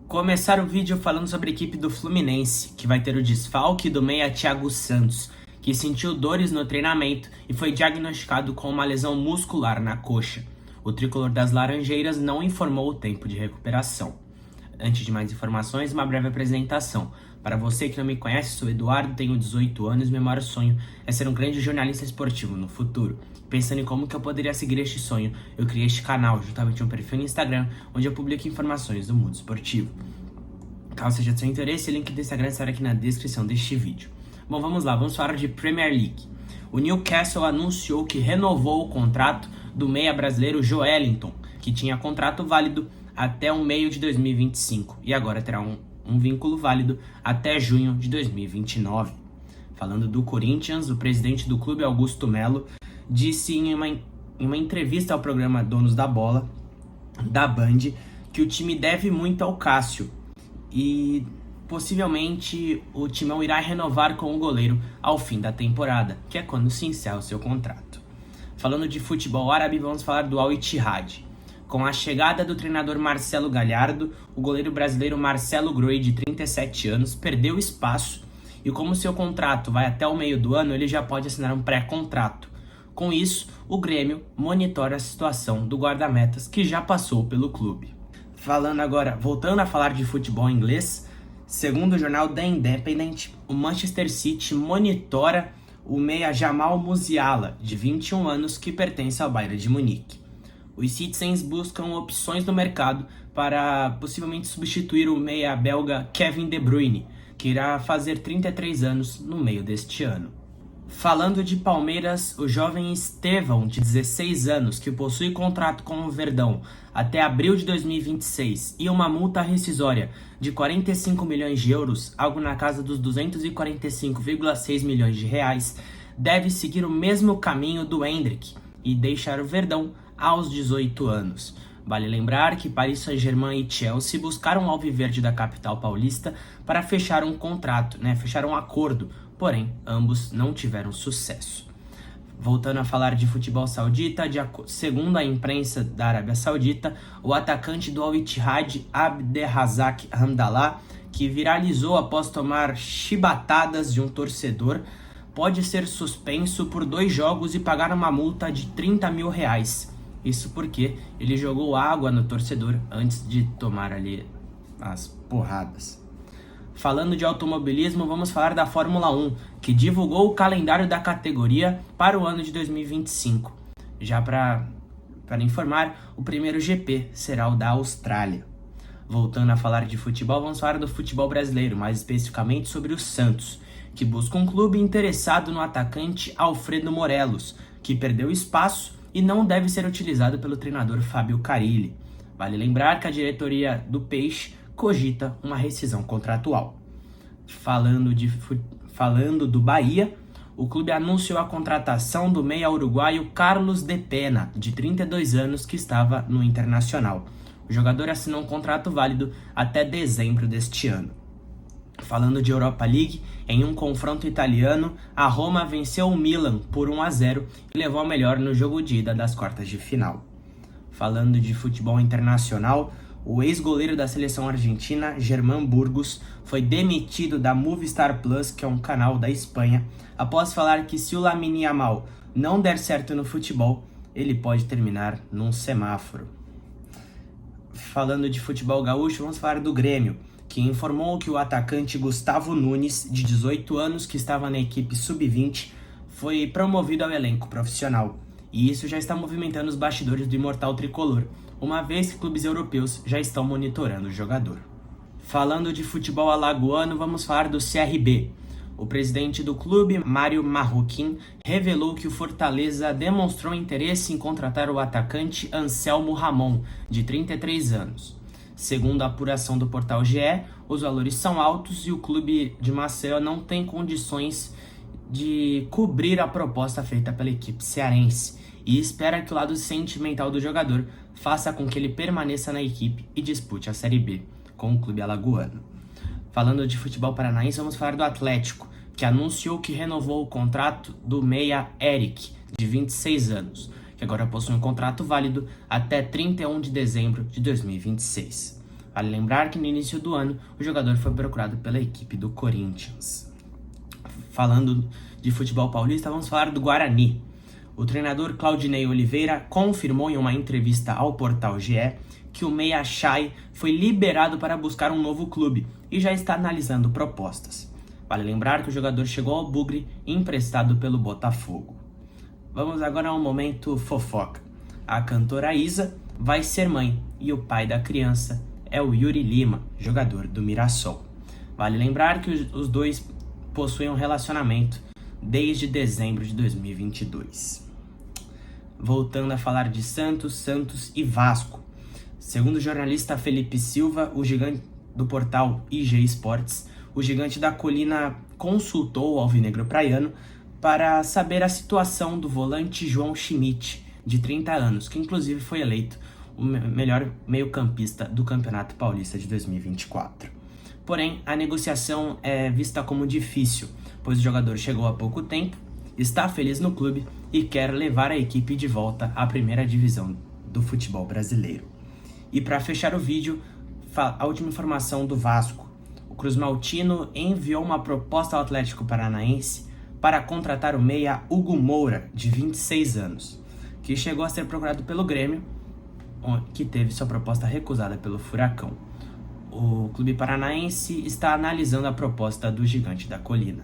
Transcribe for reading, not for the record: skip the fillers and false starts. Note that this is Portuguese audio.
Começar o vídeo falando sobre a equipe do Fluminense, que vai ter o desfalque do meia Thiago Santos, que sentiu dores no treinamento e foi diagnosticado com uma lesão muscular na coxa. O tricolor das Laranjeiras não informou o tempo de recuperação. Antes de mais informações, uma breve apresentação. Para você que não me conhece, sou Eduardo, tenho 18 anos e meu maior sonho é ser um grande jornalista esportivo no futuro. Pensando em como que eu poderia seguir este sonho, eu criei este canal, juntamente um perfil no Instagram, onde eu publico informações do mundo esportivo. Caso seja do seu interesse, o link do Instagram estará aqui na descrição deste vídeo. Bom, vamos lá, vamos falar de Premier League. O Newcastle anunciou que renovou o contrato do meia brasileiro Joelinton, que tinha contrato válido até o meio de 2025 e agora terá um vínculo válido até junho de 2029. Falando do Corinthians, o presidente do clube, Augusto Melo, disse em uma entrevista ao programa Donos da Bola, da Band, que o time deve muito ao Cássio e possivelmente o Timão irá renovar com o goleiro ao fim da temporada, que é quando se encerra o seu contrato. Falando de futebol árabe, vamos falar do Al Ittihad. Com a chegada do treinador Marcelo Galhardo, o goleiro brasileiro Marcelo Groi, de 37 anos, perdeu espaço e como seu contrato vai até o meio do ano, ele já pode assinar um pré-contrato. Com isso, o Grêmio monitora a situação do guarda-metas que já passou pelo clube. Voltando a falar de futebol inglês, segundo o jornal The Independent, o Manchester City monitora o meia Jamal Musiala, de 21 anos, que pertence ao Bayern de Munique. Os Citizens buscam opções no mercado para possivelmente substituir o meia belga Kevin De Bruyne, que irá fazer 33 anos no meio deste ano. Falando de Palmeiras, o jovem Estevão, de 16 anos, que possui contrato com o Verdão até abril de 2026 e uma multa rescisória de 45 milhões de euros, algo na casa dos 245,6 milhões de reais, deve seguir o mesmo caminho do Endrick e deixar o Verdão aos 18 anos. Vale lembrar que Paris Saint-Germain e Chelsea buscaram o alviverde da capital paulista para fechar um contrato, fechar um acordo, porém ambos não tiveram sucesso. Voltando a falar de futebol saudita, segundo a imprensa da Arábia Saudita, o atacante do Al Ittihad, Abderrazak Hamdallah, que viralizou após tomar chibatadas de um torcedor, pode ser suspenso por 2 jogos e pagar uma multa de 30 mil reais. Isso porque ele jogou água no torcedor antes de tomar ali as porradas. Falando de automobilismo, vamos falar da Fórmula 1, que divulgou o calendário da categoria para o ano de 2025. Já para informar, o primeiro GP será o da Austrália. Voltando a falar de futebol, vamos falar do futebol brasileiro, mais especificamente sobre o Santos, que busca um clube interessado no atacante Alfredo Morelos, que perdeu espaço e não deve ser utilizado pelo treinador Fábio Carille. Vale lembrar que a diretoria do Peixe cogita uma rescisão contratual. Falando do Bahia, o clube anunciou a contratação do meia uruguaio Carlos de Pena, de 32 anos, que estava no Internacional. O jogador assinou um contrato válido até dezembro deste ano. Falando de Europa League, em um confronto italiano, a Roma venceu o Milan por 1-0 e levou a melhor no jogo de ida das quartas de final. Falando de futebol internacional, o ex-goleiro da seleção argentina, Germán Burgos, foi demitido da Movistar Plus, que é um canal da Espanha, após falar que se o Lamine Yamal não der certo no futebol, ele pode terminar num semáforo. Falando de futebol gaúcho, vamos falar do Grêmio, que informou que o atacante Gustavo Nunes, de 18 anos, que estava na equipe sub-20, foi promovido ao elenco profissional. E isso já está movimentando os bastidores do imortal tricolor, uma vez que clubes europeus já estão monitorando o jogador. Falando de futebol alagoano, vamos falar do CRB. O presidente do clube, Mário Marroquim, revelou que o Fortaleza demonstrou interesse em contratar o atacante Anselmo Ramon, de 33 anos. Segundo a apuração do portal GE, os valores são altos e o clube de Maceió não tem condições de cobrir a proposta feita pela equipe cearense e espera que o lado sentimental do jogador faça com que ele permaneça na equipe e dispute a Série B com o clube alagoano. Falando de futebol paranaense, vamos falar do Atlético, que anunciou que renovou o contrato do meia Eric, de 26 anos, que agora possui um contrato válido até 31 de dezembro de 2026. Vale lembrar que no início do ano o jogador foi procurado pela equipe do Corinthians. Falando de futebol paulista, vamos falar do Guarani. O treinador Claudinei Oliveira confirmou em uma entrevista ao portal GE que o meia Chay foi liberado para buscar um novo clube e já está analisando propostas. Vale lembrar que o jogador chegou ao Bugre emprestado pelo Botafogo. Vamos agora ao momento fofoca. A cantora Isa vai ser mãe e o pai da criança é o Yuri Lima, jogador do Mirassol. Vale lembrar que os dois possuem um relacionamento desde dezembro de 2022. Voltando a falar de Santos e Vasco. Segundo o jornalista Felipe Silva, o gigante do portal IG Esportes, o gigante da colina consultou o alvinegro praiano para saber a situação do volante João Schmidt, de 30 anos, que inclusive foi eleito o melhor meio-campista do Campeonato Paulista de 2024. Porém, a negociação é vista como difícil, pois o jogador chegou há pouco tempo, está feliz no clube e quer levar a equipe de volta à primeira divisão do futebol brasileiro. E para fechar o vídeo, a última informação do Vasco. O Cruz Maltino enviou uma proposta ao Atlético Paranaense para contratar o meia Hugo Moura, de 26 anos, que chegou a ser procurado pelo Grêmio, que teve sua proposta recusada pelo Furacão. O clube paranaense está analisando a proposta do gigante da colina.